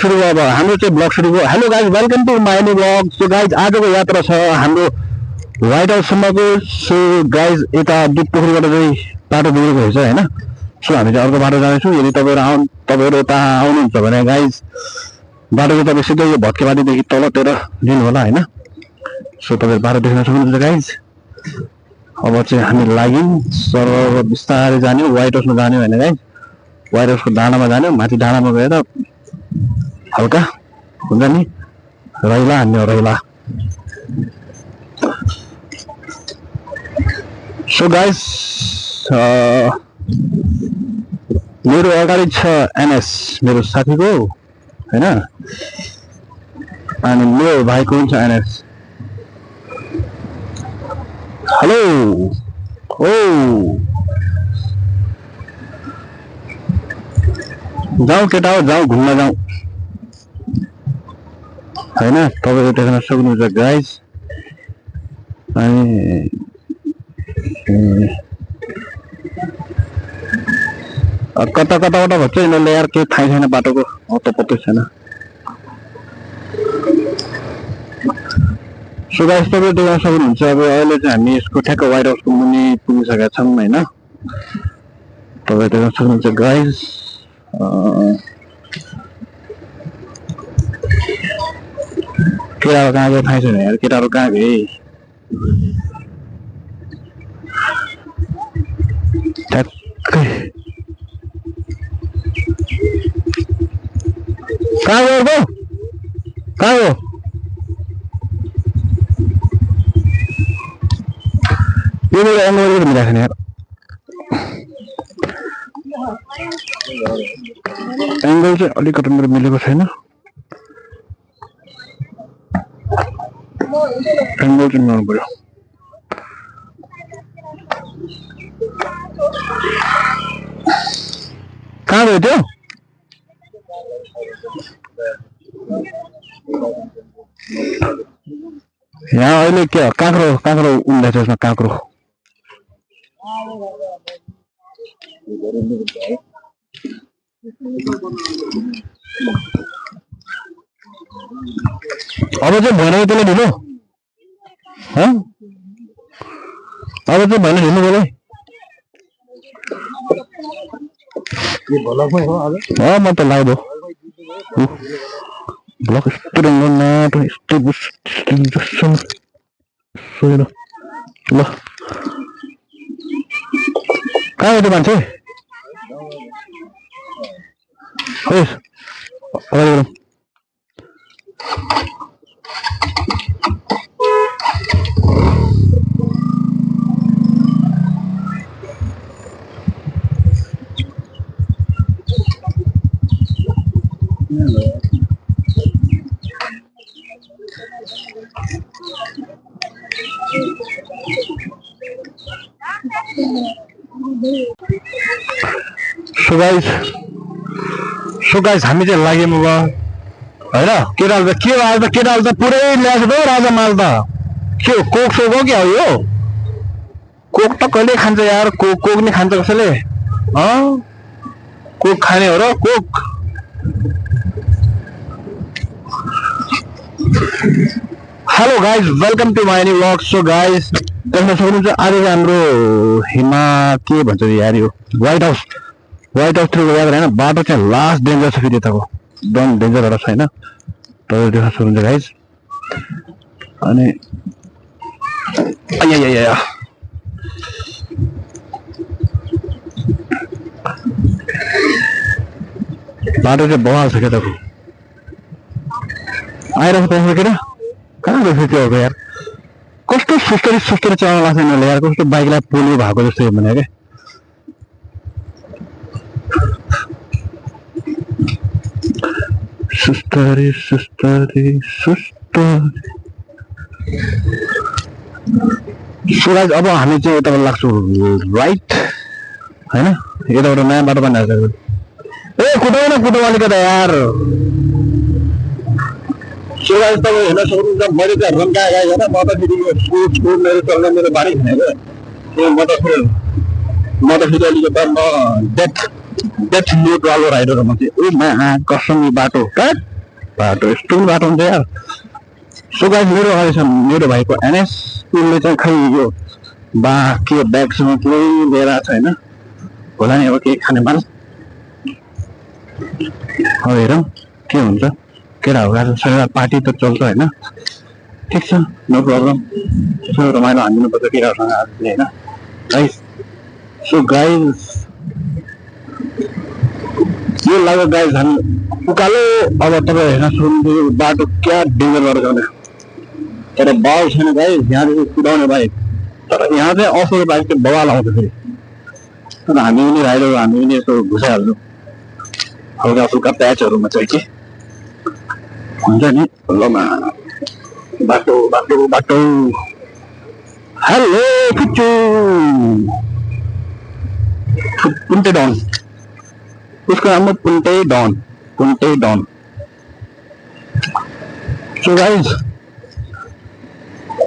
सुरु भयो। अब हाम्रो चाहिँ ब्लग सुरु भयो। Hello guys, welcome to my new blog. So guys आजको यात्रा छ हाम्रो व्हाइट हाउससम्मको। सो गाइज यता दुधपोखरीबाट चाहिँ बाटो बिग्रेको रहेछ होइन। सो हामी चाहिँ अर्को बाटो जाँदैछौँ। यदि तपाईँहरू यता आउनुहुन्छ भने गाइज बाटो चाहिँ तपाईँ सिधै यो भत्केबारीदेखि तलतिर लिनु होला होइन। सो तपाईँहरू बाटो देख्न सक्नुहुन्छ गाइज। अब चाहिँ हामी लाग्यौँ सर बिस्तारै जाने व्हाइट हाउसमा जाने होइन गाइज। व्हाइट हाउसको डाँडामा जाने, माथि डाँडामा गएर हल्का हुन्छ नि रैला हान्ने रैला। सो गाइस मेरो अगाडि छ एनएस मेरो साथीको होइन, अनि मेरो भाइको हुन्छ एनएस। हेलो ओ जाऊ केटा हो, जाऊ घुम्न जाऊ होइन। तपाईँले देख्न सक्नुहुन्छ गाइज। अनि कता कताबाट भन्छ यिनीहरूले यार, केही थाहै छैन बाटोको, अत्तो पत्तो छैन। सो गाइज तपाईँले देख्न सक्नुहुन्छ अब अहिले चाहिँ हामी यसको ठ्याक्क व्हाइट हाउसको मुनि पुगिसकेका छौँ होइन। तपाईँले देख्न सक्नुहुन्छ गाइज। केटाहरू कहाँ गयो थाहै छैन यार, केटाहरू कहाँ गए। ठ्याक्कै कहाँ गयो, कहाँ गयो? यो मेरो एङ्गल मिलाएको छैन यार, एङ्गल चाहिँ अलिकति मेरो मिलेको छैन। एङ्गल चाहिँ मिलाउनु पर्यो। कहाँ गयो त्यो? यहाँ अहिले के काँक्रो काँक्रो उम्दैछ यसमा, काँक्रो। अब चाहिँ भएन त्यसलाई ढिलो, अब चाहिँ भएन ढिलो त्यसलाई। म त लाग्दो ब्लक यस्तो नाटो यस्तो सोहेर ल। कहाँ गयो त्यो मान्छे? सो गाइस हामी चाहिँ लाग्यौँ अब होइन। केटाहरू त के हो आज त, केटाहरू त पुरै ल्याएको छ राजा माल त। के हो कोक सोक हो क्या हो यो? कोक त कहिले खान्छ यार, कोक नि खान्छ कसैले? कोक खाने हो र Coke? Hello guys, welcome to my new blog. So guys देख्न सक्नुहुन्छ आज चाहिँ हाम्रो हिमा के भन्छ यार यो व्हाइट हाउस थ्रुको यात्रा होइन। बाटो चाहिँ लास्ट डेन्जर छ फेरि यताको, एकदम डेन्जरबाट छ होइन। तपाईँले देख्न सक्नुहुन्छ गाइज। अनि बाटो चाहिँ बवाल छ केटाको, आइरहेको पाउँछ केटा। कहाँ गयो त्यो हो यार? कस्तो सुस्तरी चलाउन लाग्छ यिनीहरूले यार, कस्तो बाइकलाई पोलियो भएको जस्तो भने क्या। सुस्तरी सो गाइज अब हामी चाहिँ यताबाट लाग्छौँ राइट होइन। यताबाट नयाँ बाटो बनाएको छ। ए कुदाउ अलिकता यार। सो गाइज तपाईँ हेर्न सक्नुहुन्छ मैले चाहिँ रन्का गएँ होइन। म त फेरि मेरो चल्ने मेरो बारी भनेको म त फेरि अलिकता म डेथ मोड वालो राइडर म चाहिँ। ओ मा कसम बाटो बाटो यस्तो पनि बाटो हुन्छ यार। सो गाइस मेरो अगाडि छ मेरो भाइको एनएस, उसले चाहिँ खै यो के ब्यागसँग केही लिएर आएको छ होइन, होला नि अब केही खाने माल। अब हेरौँ के हुन्छ। केटाहरूको आज शनिबार पार्टी त चल्छ होइन, ठिक छ, नो प्रब्लम। यसो रमाइलो हानिदिनुपर्छ केटाहरूसँग आज चाहिँ होइन गाइस। सो गाइस यो लाग्यो गाइस हामी उकालो। अब तपाईँ हेर्न सक्नुहुन्छ बाटो क्या डेन्जर गरेर जाने, तर बाल छैन गाइस यहाँदेखि कुदाउने बाइक। तर यहाँ चाहिँ अफरोड बाइक चाहिँ बवाल आउँछ फेरि। तर हामी पनि राइडर, हामी पनि यसो घुसाइहाल्छौँ हल्का फुल्का प्याचहरूमा चाहिँ के हुन्छ नि। लमा बाटो बाटो बाटो। हेलो फुच्चु पुन्टे डन, उसको नाम हो पुन्टे डन, पुन्टे डन। सो गाइज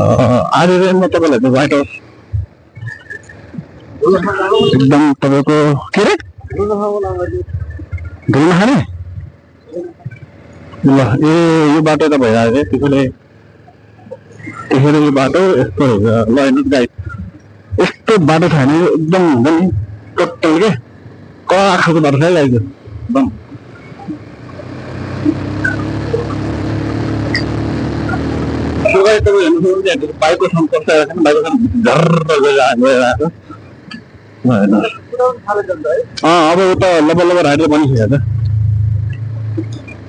आज चाहिँ म तपाईँलाई चाहिँ व्हाइट हाउस एकदम तपाईँको के अरे घुम्न खाने ल। ए यो बाटो त भइरहेको थियो त्यसैले यो बाटो यस्तो ल हेर्नुहोस् गाइस, यस्तो बाटो छैन एकदम हुन्छ नि टोटल के कडा खालको बाटो छ है गाइस एकदम। तपाईँ हेर्नु सक्नुहुन्छ बाइकको साउन्ड कस्तो आइरहेको छ, बाइकको साउन्ड झर्र गइरहेको हेर्नुहोस्। अब उता लबर लबर राइडर बनिसकेको छ।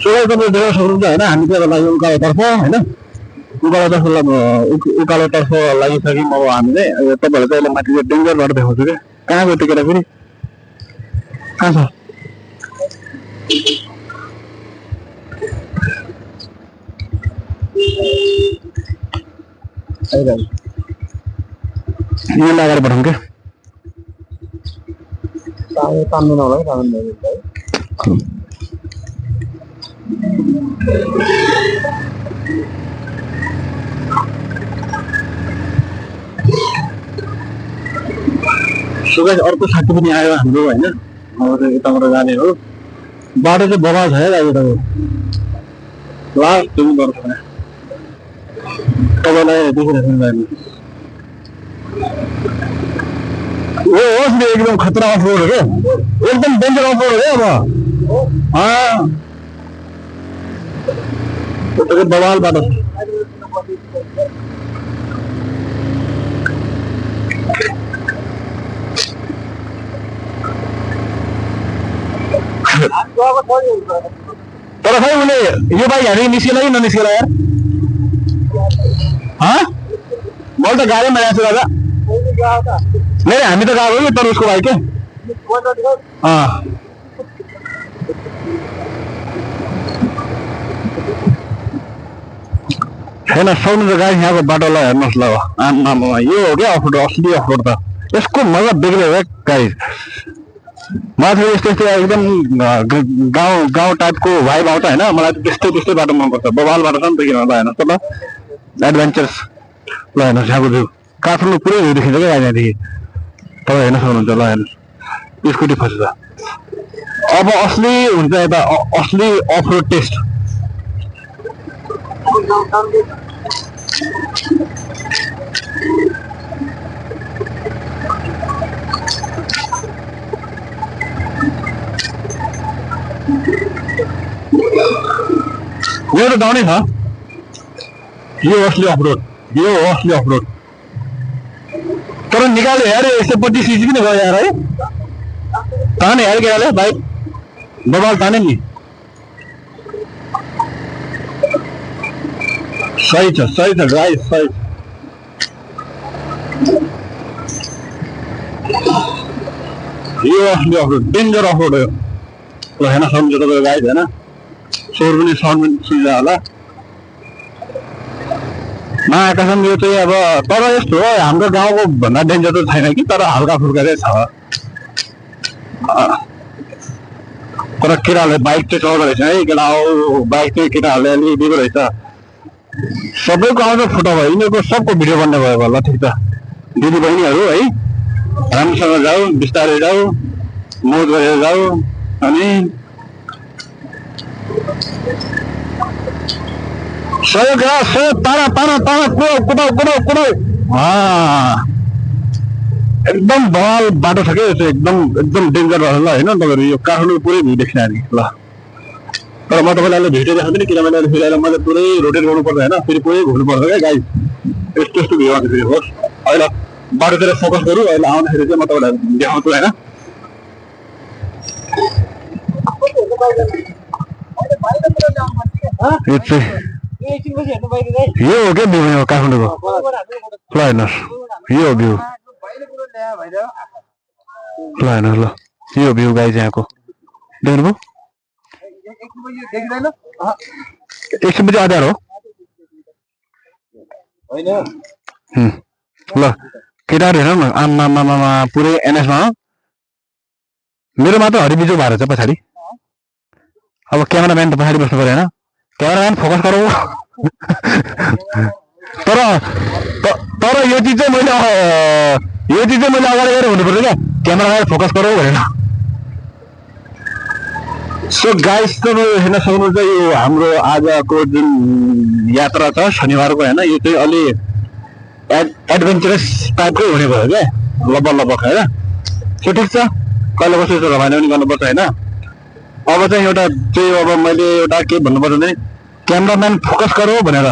सो तपाईँ देख्न सक्नुहुन्छ होइन, हामी चाहिँ लागि उकालोतर्फ होइन, उकालोतर्फ लागिसक्यौँ। अब हामीले तपाईँहरूलाई चाहिँ माथि चाहिँ डेन्जर बाटो देखाउँछु क्या। कहाँ गयो टिकेर फेरि, कहाँ छ? यहाँलाई अगाडि पठाउँ क्या। तान्दैन होला है, तान्दैन। सो गाइस अर्को साथी पनि आयो हाम्रो होइन, अब चाहिँ यताबाट जाने हो। बाटो चाहिँ बवाल छ है यताको, लास्ट जुन गर्छ तपाईँलाई देखिरहेको छैन। एकदम खतरा अफ रोड हो क्या, एकदम डेन्जर अफ रोड हो क्या। अब बवाल बाटो तर खै उसले यो बाइक हामी निस्केला कि ननिस्केला यार? मैले त गाडीमा ल्याएको छु दादा। नहीं हामी त गएको कि तर उसको बाइक के छैन सक्नु त गाडी यहाँको बाटोलाई हेर्नुहोस् ल। आमामा यो हो क्या अफरोड, असली अफरोड त। यसको मजा बेग्लै हो गाइस। माथि यस्तो यस्तो एकदम गाउँ गाउँ टाइपको भाइब आउँछ होइन, मलाई त्यस्तै त्यस्तै बाटो मनपर्छ। बवाल बाटो छ नि त किन हेर्नुहोस् त ल, एडभेन्चर्स ल हेर्नुहोस् यहाँको भ्यू काठमाडौँ पुरै भ्यू देखिन्छ क्या यहाँदेखि, तपाईँ हेर्न सक्नुहुन्छ। ल हेर्नुहोस् स्कुटी फसेछ। अब असली हुन्छ यता असली अफरोड टेस्ट। यो त डाउनै छ, यो असली अफरोड, यो असली अफरोड। तर निकाल्यो यार 125 सीसी पनि भयो यार है, ताने यार क्या बाइक बवाल ताने नि। सही छ गाइस सही। यो असली अफरोड, डेन्जर अफरोड हो यो। ल हेर्न सक्नुहुन्छ तपाईँ गाइस होइन, स्वर पनि साउन्ड पनि सुन्छ होला। कसम यो चाहिँ अब तर यस्तो हो हाम्रो गाउँको भन्दा डेन्जर त छैन कि, तर हल्का फुल्का चाहिँ छ। तर केटाहरूले बाइक चाहिँ चलाउँदो रहेछ है केटा, बाइक चाहिँ केटाहरूले अलिक दिएको रहेछ। सबैको आउँछ फोटो भयो, यिनीहरूको सबको भिडियो बन्ने भयो। ल ठिक छ दिदी बहिनीहरू है, राम्रोसँग जाऊ, बिस्तारै जाऊ, मोज गरेर जाऊ। अनि सहयोग तारा तारा तारा कुदाउ कुदाउ कुदाउ एकदम बवाल बाटो छ क्या यो चाहिँ एकदम एकदम डेन्जर रहेछ ल होइन तपाईँहरू यो काठमाडौँ पुरै भ्यू देख्ने अरे ल तर म तपाईँलाई अहिले भिडियो देखाउँछु नि किनभने अहिले फेरि अहिले मैले पुरै रोटेट गर्नुपर्छ होइन फेरि पुरै घुम्नुपर्छ क्या गाइस यस्तो यस्तो भ्यू आउँछ फेरि होस् अहिले बाटोतिर फोकस गरौँ अहिले आउँदाखेरि चाहिँ म तपाईँलाई देखाउँछु होइन यो चाहिँ यो हो क्या भ्यू यो काठमाडौँको ल हेर्नुहोस् यो हो भ्यू ल हेर्नुहोस् ल यो भ्यू गाइस यहाँको देख्नुभयो 100 बजे आधार हो ल केटाहरू हेर न आमा पुरै एनएसमा मेरो मात्र हरिबिजो भएर छ पछाडि अब क्यामेराम्यान त पछाडि बस्नु पर्यो होइन क्यामेराम्यान फोकस गरौँ तर यो चिज चाहिँ मैले अगाडि गएर हुनुपर्छ क्या क्यामेराम्यान फोकस गरौँ भनेर सो गाइस तपाईँ हेर्न सक्नुहुन्छ यो हाम्रो आजको जुन यात्रा छ शनिबारको होइन यो चाहिँ अलि एडभेन्चरस टाइपकै हुने भयो क्या लगभग होइन सो ठिक छ कहिले कसो यस्तो रमाइलो पनि गर्नुपर्छ होइन अब चाहिँ एउटा चाहिँ अब मैले एउटा के भन्नुपर्छ भने क्यामेराम्यान फोकस गरौँ भनेर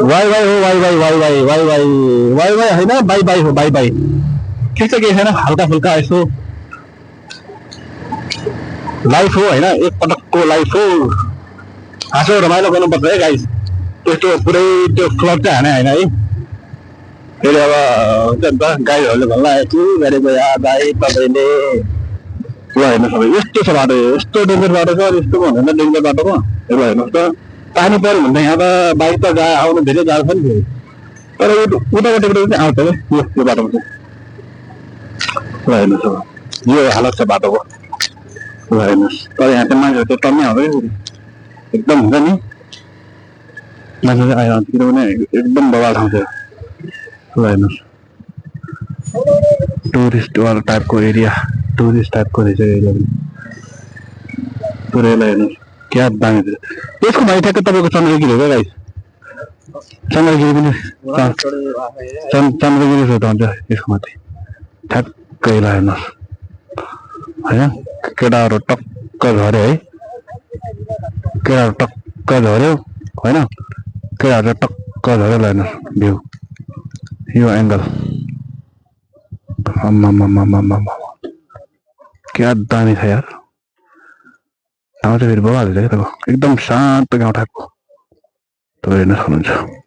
वाइ वाइ हो वाइ वाइ वाइ वाइ वाइ वाइ वाइ वाइ होइन बाई बाई हो बाई बाई ठिक छ केही छैन हल्का फुल्का यसो लाइफ हो होइन एक पटकको लाइफ हो हाँसो रमाइलो गर्नुपर्छ है गाइस त्यस्तो पुरै त्यो फ्लड चाहिँ हाने होइन है फेरि अब हुन्छ नि त गाईहरूले भन्ला के गरेको या गाई तपाईँले ल हेर्नुहोस् अब यस्तो छ बाटो यस्तो डेन्जर बाटो छ यस्तो भन्दैन डेन्जर बाटोमा ल हेर्नुहोस् त पानी पऱ्यो भने त यहाँ त बाइक त आउनु धेरै गाह्रो छ नि फेरि तर उतापट्टिबाट चाहिँ आउँछ क्या यो बाटोमा चाहिँ ल हेर्नुहोस् अब यो हालत छ बाटोको ल हेर्नुहोस् तर यहाँ चाहिँ मान्छेहरू चाहिँ टम्मै आउँदैन एकदम हुन्छ नि मान्छे चाहिँ आइरहन्छ किनभने एकदम बवाल ठाउँ छ ल हेर्नुहोस् टुरिस्ट वाला टाइपको एरिया टुरिस्ट टाइपको रहेछ एरिया पनि पुरै ल हेर्नुहोस् क्या दामी छ यसको भाइ ठ्याक्कै तपाईँको चन्द्रगिरी हो क्या गाइस चन्द्रगिरी पनि चन्द्रगिरी छ त हुन्छ यसको माथि ठ्याक्कै ल हेर्नुहोस् होइन केटाहरू टक्क झऱ्यो है केटाहरू टक्क झऱ्यो होइन केटाहरू टक्क झऱ्यो ल हेर्नुहोस् भ्यू यो एङ्गल आम्मा क्या दामी छ यार ठाउँ चाहिँ फेरि बगाल्छ क्या तपाईँको एकदम शान्त गाउँ टाइपको तपाईँ हेर्न सक्नुहुन्छ